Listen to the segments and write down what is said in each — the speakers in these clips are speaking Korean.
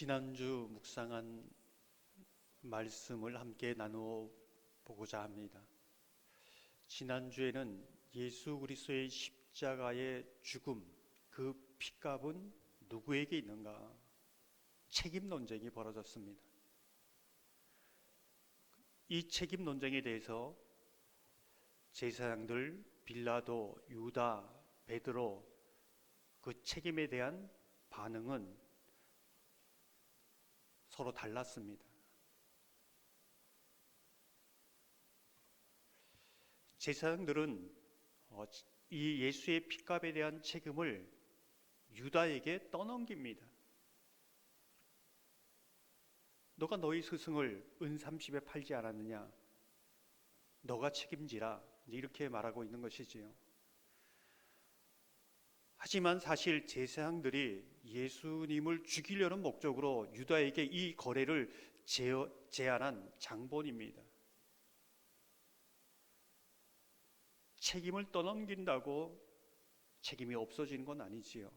지난주 묵상한 말씀을 함께 나누어 보고자 합니다. 지난주에는 예수 그리스도의 십자가의 죽음, 그 핏값은 누구에게 있는가? 책임 논쟁이 벌어졌습니다. 이 책임 논쟁에 대해서 제사장들, 빌라도, 유다, 베드로 그 책임에 대한 반응은 서로 달랐습니다. 제사장들은 이 예수의 핏값에 대한 책임을 유다에게 떠넘깁니다. 너가 너희 스승을 은 30에 팔지 않았느냐? 너가 책임지라. 이렇게 말하고 있는 것이지요. 하지만 사실 제사장들이 예수님을 죽이려는 목적으로 유다에게 이 거래를 제안한 장본입니다. 책임을 떠넘긴다고 책임이 없어지는 건 아니지요.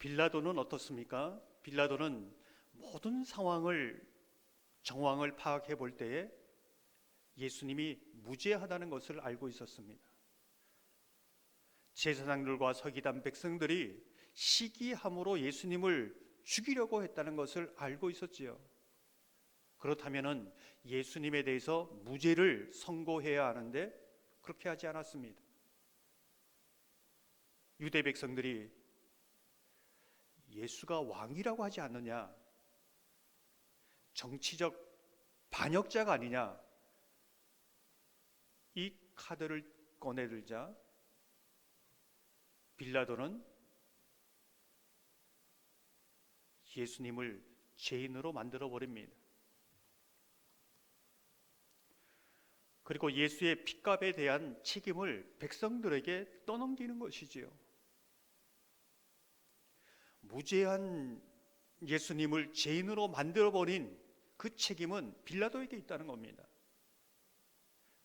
빌라도는 어떻습니까? 빌라도는 모든 정황을 파악해 볼 때에 예수님이 무죄하다는 것을 알고 있었습니다. 제사장들과 서기관 백성들이 시기함으로 예수님을 죽이려고 했다는 것을 알고 있었지요. 그렇다면 예수님에 대해서 무죄를 선고해야 하는데 그렇게 하지 않았습니다. 유대 백성들이 예수가 왕이라고 하지 않느냐, 정치적 반역자가 아니냐, 이 카드를 꺼내들자 빌라도는 예수님을 죄인으로 만들어 버립니다. 그리고 예수의 핏값에 대한 책임을 백성들에게 떠넘기는 것이지요. 무죄한 예수님을 죄인으로 만들어버린 그 책임은 빌라도에게 있다는 겁니다.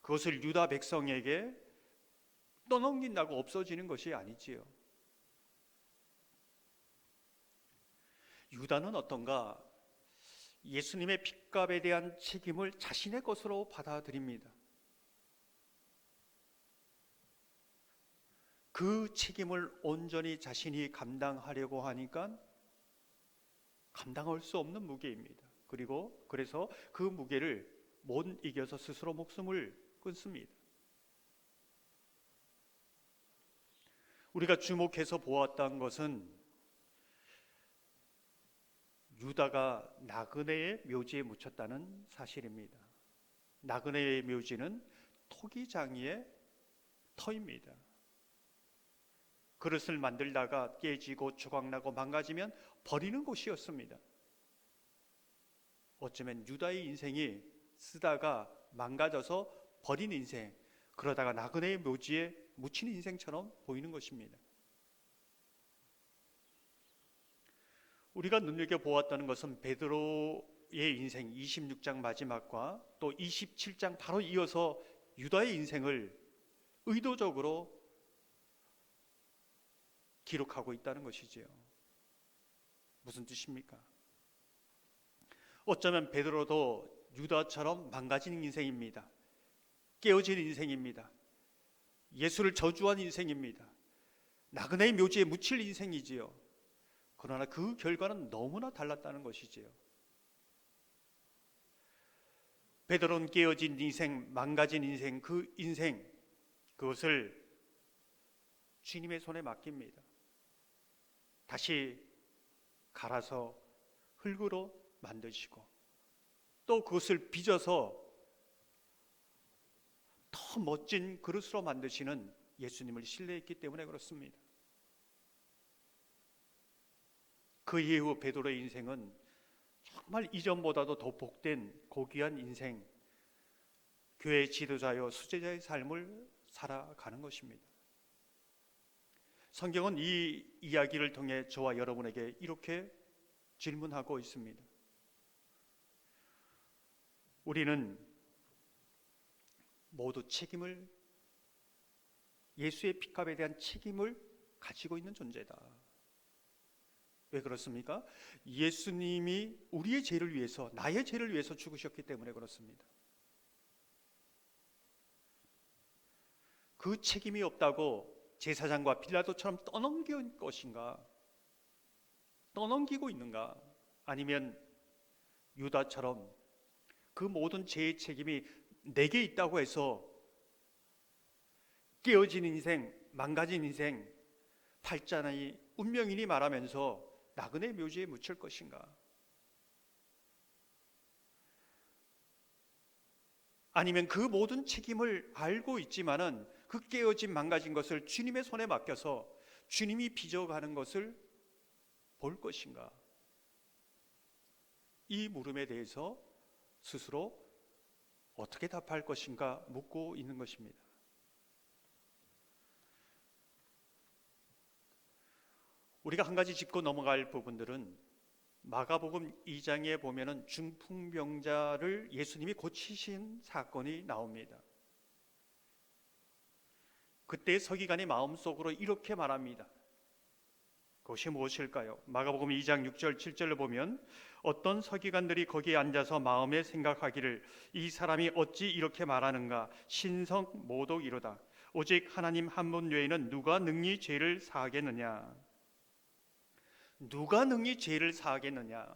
그것을 유다 백성에게 떠넘긴다고 없어지는 것이 아니지요. 유다는 어떤가? 예수님의 핏값에 대한 책임을 자신의 것으로 받아들입니다. 그 책임을 온전히 자신이 감당하려고 하니까 감당할 수 없는 무게입니다. 그래서 그 무게를 못 이겨서 스스로 목숨을 끊습니다. 우리가 주목해서 보았던 것은 유다가 나그네의 묘지에 묻혔다는 사실입니다. 나그네의 묘지는 토기장이의 터입니다. 그릇을 만들다가 깨지고 조각나고 망가지면 버리는 곳이었습니다. 어쩌면 유다의 인생이 쓰다가 망가져서 버린 인생, 그러다가 나그네의 묘지에 묻힌 인생처럼 보이는 것입니다. 우리가 눈여겨보았다는 것은 베드로의 인생 26장 마지막과 또 27장 바로 이어서 유다의 인생을 의도적으로 기록하고 있다는 것이지요. 무슨 뜻입니까? 어쩌면 베드로도 유다처럼 망가진 인생입니다. 깨어진 인생입니다. 예수를 저주한 인생입니다. 나그네의 묘지에 묻힐 인생이지요. 그러나 그 결과는 너무나 달랐다는 것이지요. 베드로는 깨어진 인생, 망가진 인생, 그것을 주님의 손에 맡깁니다. 다시 갈아서 흙으로 만드시고 또 그것을 빚어서 더 멋진 그릇으로 만드시는 예수님을 신뢰했기 때문에 그렇습니다. 그 이후 베드로의 인생은 정말 이전보다도 더 복된 고귀한 인생, 교회 지도자여 수제자의 삶을 살아가는 것입니다. 성경은 이 이야기를 통해 저와 여러분에게 이렇게 질문하고 있습니다. 우리는 모두 예수의 핏값에 대한 책임을 가지고 있는 존재다. 왜 그렇습니까? 예수님이 우리의 죄를 위해서, 나의 죄를 위해서 죽으셨기 때문에 그렇습니다. 그 책임이 없다고 제사장과 빌라도처럼 떠넘긴 것인가? 떠넘기고 있는가? 아니면 유다처럼 그 모든 죄의 책임이 내게 있다고 해서 깨어진 인생, 망가진 인생, 팔자나이 운명이니 말하면서 나그네 묘지에 묻힐 것인가? 아니면 그 모든 책임을 알고 있지만은 그 깨어진 망가진 것을 주님의 손에 맡겨서 주님이 빚어가는 것을 볼 것인가? 이 물음에 대해서 스스로 어떻게 답할 것인가 묻고 있는 것입니다. 우리가 한 가지 짚고 넘어갈 부분들은 마가복음 2장에 보면은 중풍병자를 예수님이 고치신 사건이 나옵니다. 그때 서기관이 마음속으로 이렇게 말합니다. 그것이 무엇일까요? 마가복음 2장 6절 7절을 보면 어떤 서기관들이 거기에 앉아서 마음에 생각하기를 이 사람이 어찌 이렇게 말하는가? 신성 모독이로다. 오직 하나님 한 분 외에는 누가 능히 죄를 사하겠느냐? 누가 능히 죄를 사하겠느냐?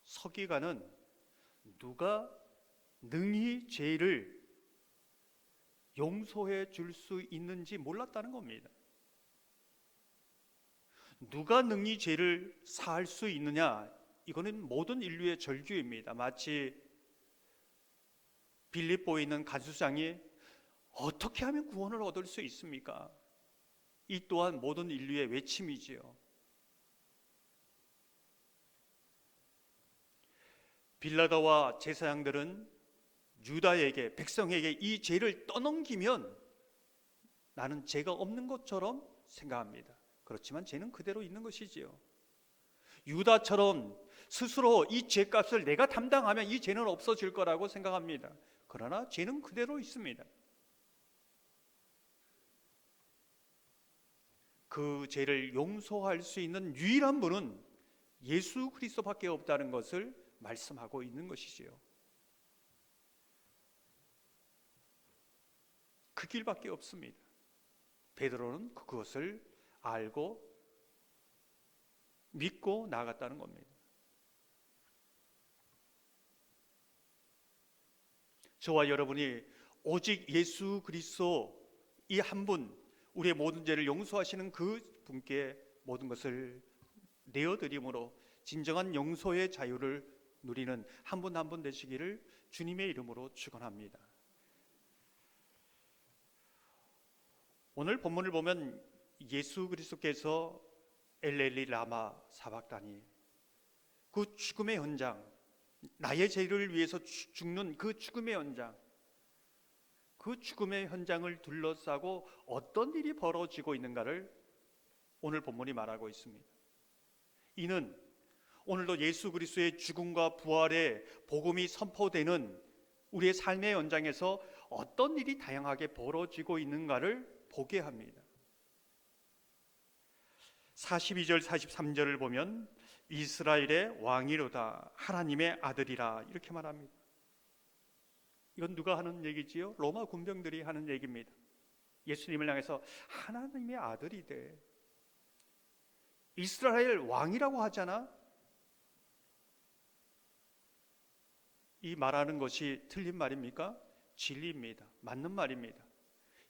서기관은 누가 능히 죄를 용서해 줄 수 있는지 몰랐다는 겁니다. 누가 능히 죄를 사할 수 있느냐? 이거는 모든 인류의 절규입니다. 마치 빌립보에 있는 간수장이 어떻게 하면 구원을 얻을 수 있습니까? 이 또한 모든 인류의 외침이지요. 빌라도와 제사장들은 유다에게, 백성에게 이 죄를 떠넘기면 나는 죄가 없는 것처럼 생각합니다. 그렇지만 죄는 그대로 있는 것이지요. 유다처럼 스스로 이 죄값을 내가 담당하면 이 죄는 없어질 거라고 생각합니다. 그러나 죄는 그대로 있습니다. 그 죄를 용서할 수 있는 유일한 분은 예수 그리스도밖에 없다는 것을 말씀하고 있는 것이지요. 그 길밖에 없습니다. 베드로는 그것을 알고 믿고 나아갔다는 겁니다. 저와 여러분이 오직 예수 그리스도 이 한 분, 우리의 모든 죄를 용서하시는 그 분께 모든 것을 내어드림으로 진정한 용서의 자유를 누리는 한 분 한 분 되시기를 주님의 이름으로 축원합니다. 오늘 본문을 보면 예수 그리스도께서 엘렐리 라마 사박다니, 그 죽음의 현장, 나의 죄를 위해서 죽는 그 죽음의 현장, 그 죽음의 현장을 둘러싸고 어떤 일이 벌어지고 있는가를 오늘 본문이 말하고 있습니다. 이는 오늘도 예수 그리스도의 죽음과 부활의 복음이 선포되는 우리의 삶의 현장에서 어떤 일이 다양하게 벌어지고 있는가를 보게 합니다. 42절 43절을 보면 이스라엘의 왕이로다, 하나님의 아들이라 이렇게 말합니다. 이건 누가 하는 얘기지요? 로마 군병들이 하는 얘기입니다. 예수님을 향해서 하나님의 아들이 돼, 이스라엘 왕이라고 하잖아. 이 말하는 것이 틀린 말입니까? 진리입니다. 맞는 말입니다.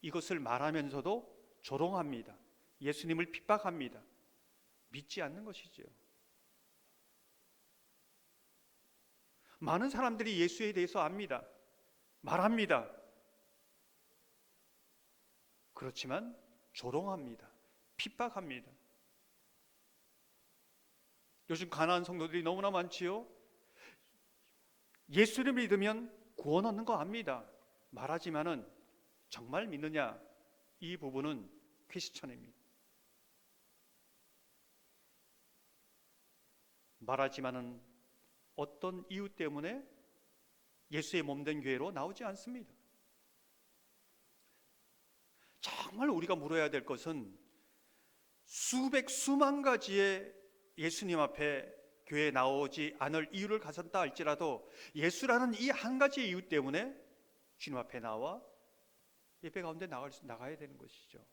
이것을 말하면서도 조롱합니다. 예수님을 핍박합니다. 믿지 않는 것이지요. 많은 사람들이 예수에 대해서 압니다. 말합니다. 그렇지만 조롱합니다. 핍박합니다. 요즘 가난한 성도들이 너무나 많지요. 예수를 믿으면 구원 얻는 거 압니다. 말하지만은 정말 믿느냐? 이 부분은 퀘스천입니다. 말하지만은 어떤 이유 때문에 예수의 몸된 교회로 나오지 않습니다. 정말 우리가 물어야 될 것은 수만 가지의 예수님 앞에 교회에 나오지 않을 이유를 가졌다 할지라도 예수라는 이 한 가지 이유 때문에 주님 앞에 나와 예배 가운데 나가야 되는 것이죠.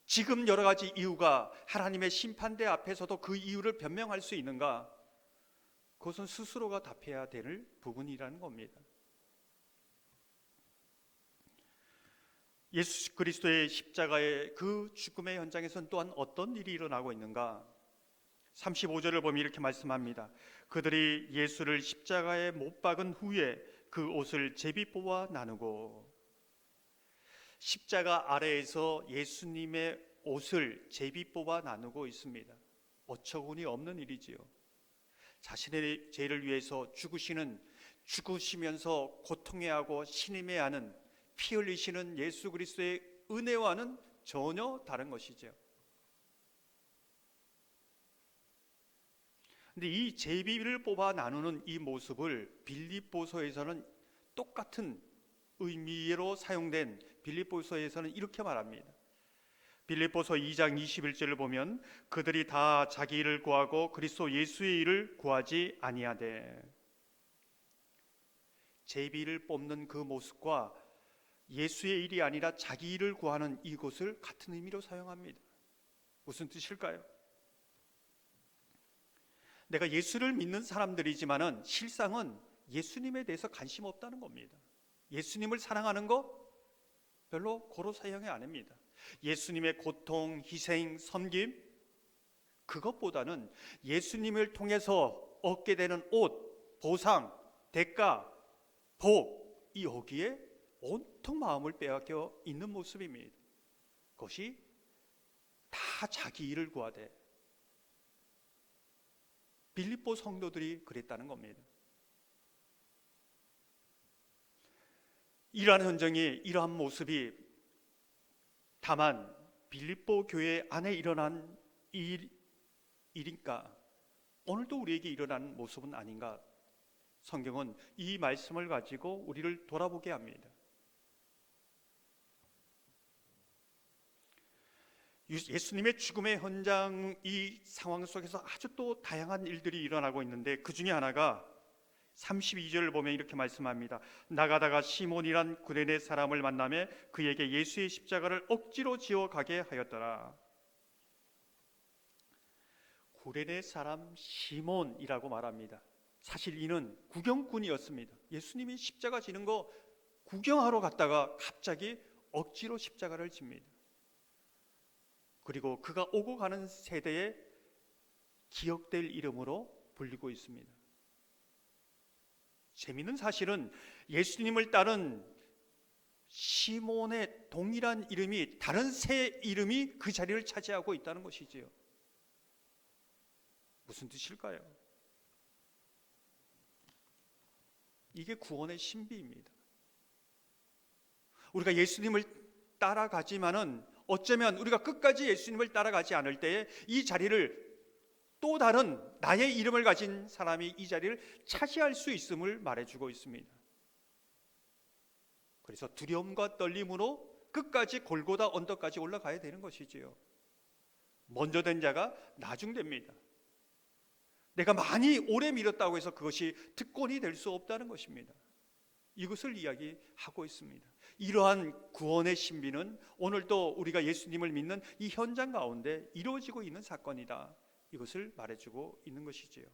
지금 여러 가지 이유가 하나님의 심판대 앞에서도 그 이유를 변명할 수 있는가? 그것은 스스로가 답해야 될 부분이라는 겁니다. 예수 그리스도의 십자가의 그 죽음의 현장에서는 또한 어떤 일이 일어나고 있는가? 35절을 보면 이렇게 말씀합니다. 그들이 예수를 십자가에 못 박은 후에 그 옷을 제비 뽑아 나누고, 십자가 아래에서 예수님의 옷을 제비 뽑아 나누고 있습니다. 어처구니 없는 일이지요. 자신의 죄를 위해서 죽으시면서 고통해하고 신음해하는, 피 흘리시는 예수 그리스도의 은혜와는 전혀 다른 것이죠. 근데 이 제비를 뽑아 나누는 이 모습을 빌립보서에서는 똑같은 의미로 사용된 빌립보서에서는 이렇게 말합니다. 빌립보서 2장 21절을 보면 그들이 다 자기 일을 구하고 그리스도 예수의 일을 구하지 아니하되, 제비를 뽑는 그 모습과 예수의 일이 아니라 자기 일을 구하는 이것을 같은 의미로 사용합니다. 무슨 뜻일까요? 내가 예수를 믿는 사람들이지만은 실상은 예수님에 대해서 관심 없다는 겁니다. 예수님을 사랑하는 거 별로 고로 사용이 안 합니다. 예수님의 고통, 희생, 섬김, 그것보다는 예수님을 통해서 얻게 되는 옷, 보상, 대가, 복, 여기에 온통 마음을 빼앗겨 있는 모습입니다. 그것이 다 자기 일을 구하되, 빌립보 성도들이 그랬다는 겁니다. 이러한 현장이, 이러한 모습이 다만 빌립보 교회 안에 일어난 일인가? 오늘도 우리에게 일어나는 모습은 아닌가? 성경은 이 말씀을 가지고 우리를 돌아보게 합니다. 예수님의 죽음의 현장, 이 상황 속에서 아주 또 다양한 일들이 일어나고 있는데, 그 중에 하나가 32절을 보면 이렇게 말씀합니다. 나가다가 시몬이란 구레네 사람을 만나며 그에게 예수의 십자가를 억지로 지어 가게 하였더라. 구레네 사람 시몬이라고 말합니다. 사실 이는 구경꾼이었습니다. 예수님이 십자가 지는 거 구경하러 갔다가 갑자기 억지로 십자가를 집니다. 그리고 그가 오고 가는 세대에 기억될 이름으로 불리고 있습니다. 재미있는 사실은 예수님을 따른 시몬의 동일한 이름이, 다른 새 이름이 그 자리를 차지하고 있다는 것이지요. 무슨 뜻일까요? 이게 구원의 신비입니다. 우리가 예수님을 따라가지만은 어쩌면 우리가 끝까지 예수님을 따라가지 않을 때에 이 자리를 또 다른 나의 이름을 가진 사람이 이 자리를 차지할 수 있음을 말해주고 있습니다. 그래서 두려움과 떨림으로 끝까지 골고다 언덕까지 올라가야 되는 것이지요. 먼저 된 자가 나중됩니다. 내가 많이 오래 믿었다고 해서 그것이 특권이 될 수 없다는 것입니다. 이것을 이야기하고 있습니다. 이러한 구원의 신비는 오늘도 우리가 예수님을 믿는 이 현장 가운데 이루어지고 있는 사건이다, 이것을 말해주고 있는 것이지요.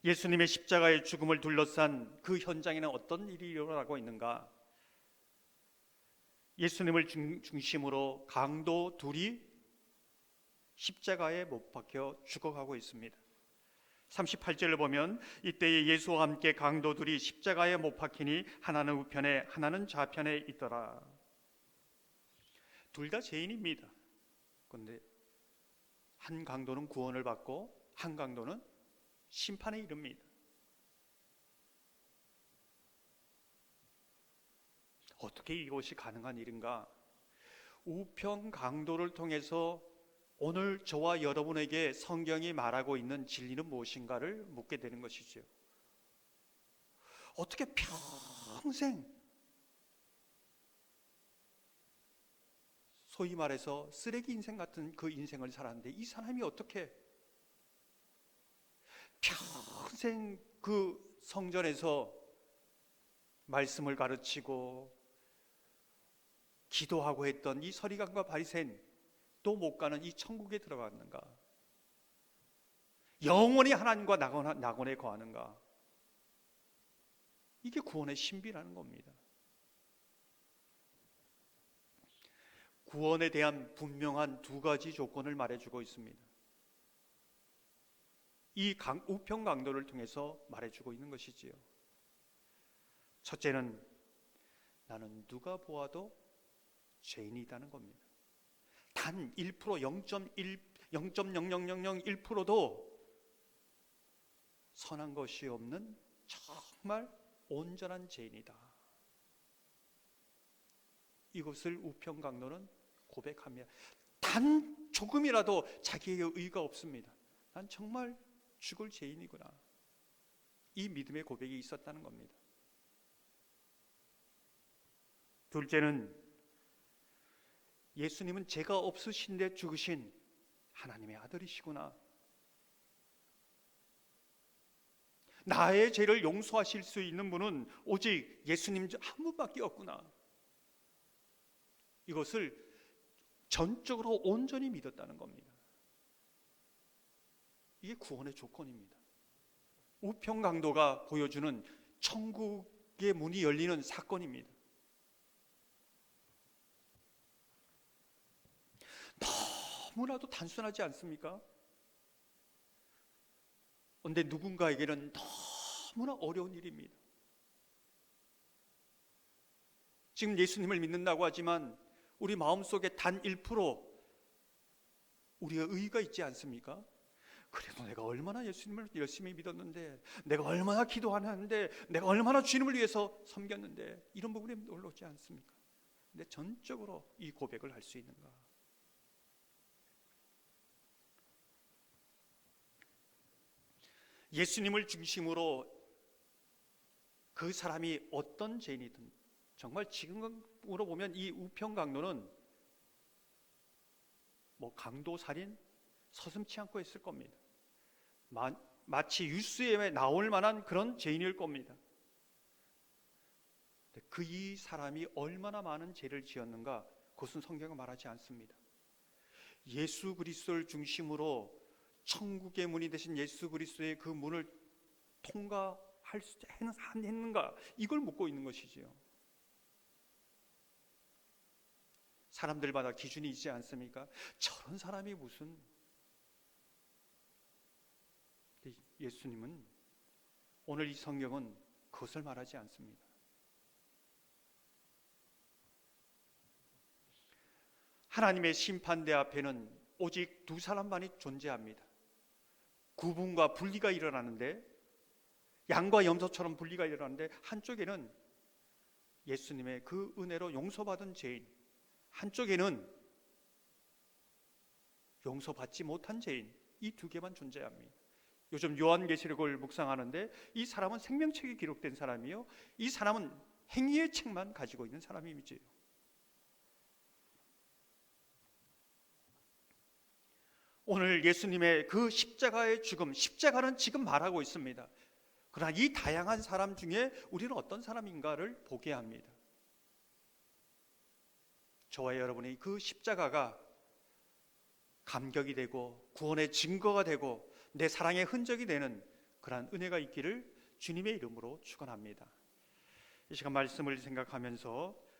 예수님의 십자가의 죽음을 둘러싼 그 현장에는 어떤 일이 일어나고 있는가? 예수님을 중심으로 강도 둘이 십자가에 못 박혀 죽어가고 있습니다. 38절을 보면 이때에 예수와 함께 강도 둘이 십자가에 못 박히니 하나는 우편에 하나는 좌편에 있더라. 둘 다 죄인입니다. 그런데 한 강도는 구원을 받고 한 강도는 심판에 이릅니다. 어떻게 이것이 가능한 일인가? 우편 강도를 통해서 오늘 저와 여러분에게 성경이 말하고 있는 진리는 무엇인가를 묻게 되는 것이죠. 어떻게 평생 소위 말해서 쓰레기 인생 같은 그 인생을 살았는데, 이 사람이 어떻게 평생 그 성전에서 말씀을 가르치고 기도하고 했던 이 서리관과 바리새인 또 못 가는 이 천국에 들어갔는가? 영원히 하나님과 낙원에 거하는가? 이게 구원의 신비라는 겁니다. 구원에 대한 분명한 두 가지 조건을 말해주고 있습니다. 이 우편 강도를 통해서 말해주고 있는 것이지요. 첫째는 나는 누가 보아도 죄인이라는 겁니다. 단 1%, 0.0001%도 선한 것이 없는 정말 온전한 죄인이다. 이것을 우편 강도는 고백합니다. 단 조금이라도 자기에게 의가 없습니다. 난 정말 죽을 죄인이구나. 이 믿음의 고백이 있었다는 겁니다. 둘째는 예수님은 죄가 없으신데 죽으신 하나님의 아들이시구나. 나의 죄를 용서하실 수 있는 분은 오직 예수님 한 분밖에 없구나. 이것을 전적으로 온전히 믿었다는 겁니다. 이게 구원의 조건입니다. 우편 강도가 보여주는 천국의 문이 열리는 사건입니다. 너무나도 단순하지 않습니까? 그런데 누군가에게는 너무나 어려운 일입니다. 지금 예수님을 믿는다고 하지만 우리 마음속에 단 1% 우리의 의의가 있지 않습니까? 그래도 내가 얼마나 예수님을 열심히 믿었는데, 내가 얼마나 기도하는데, 내가 얼마나 주님을 위해서 섬겼는데, 이런 부분이 올라오지 않습니까? 근데 전적으로 이 고백을 할 수 있는가? 예수님을 중심으로 그 사람이 어떤 죄인이든, 정말 지금으로 보면 이 우편 강도는 강도 살인 서슴지 않고 했을 겁니다. 마치 뉴스에 나올 만한 그런 죄인일 겁니다. 그 이 사람이 얼마나 많은 죄를 지었는가, 그것은 성경은 말하지 않습니다. 예수 그리스도를 중심으로 천국의 문이 되신 예수 그리스도의 그 문을 통과할 수 했는가, 이걸 묻고 있는 것이지요. 사람들마다 기준이 있지 않습니까? 저런 사람이 무슨. 예수님은, 오늘 이 성경은 그것을 말하지 않습니다. 하나님의 심판대 앞에는 오직 두 사람만이 존재합니다. 구분과 분리가 일어나는데, 양과 염소처럼 분리가 일어나는데, 한쪽에는 예수님의 그 은혜로 용서받은 죄인, 한쪽에는 용서받지 못한 죄인, 이 두 개만 존재합니다. 요즘 요한계시록을 묵상하는데, 이 사람은 생명책에 기록된 사람이요, 이 사람은 행위의 책만 가지고 있는 사람이지요. 오늘 예수님의 그 십자가의 죽음, 십자가는 지금 말하고 있습니다. 그러나 이 다양한 사람 중에 우리는 어떤 사람인가를 보게 합니다. 저와 여러분의 그 십자가가 감격이 되고 구원의 증거가 되고 내 사랑의 흔적이 되는 그러한 은혜가 있기를 주님의 이름으로 축원합니다. 이 시간 말씀을 생각하면서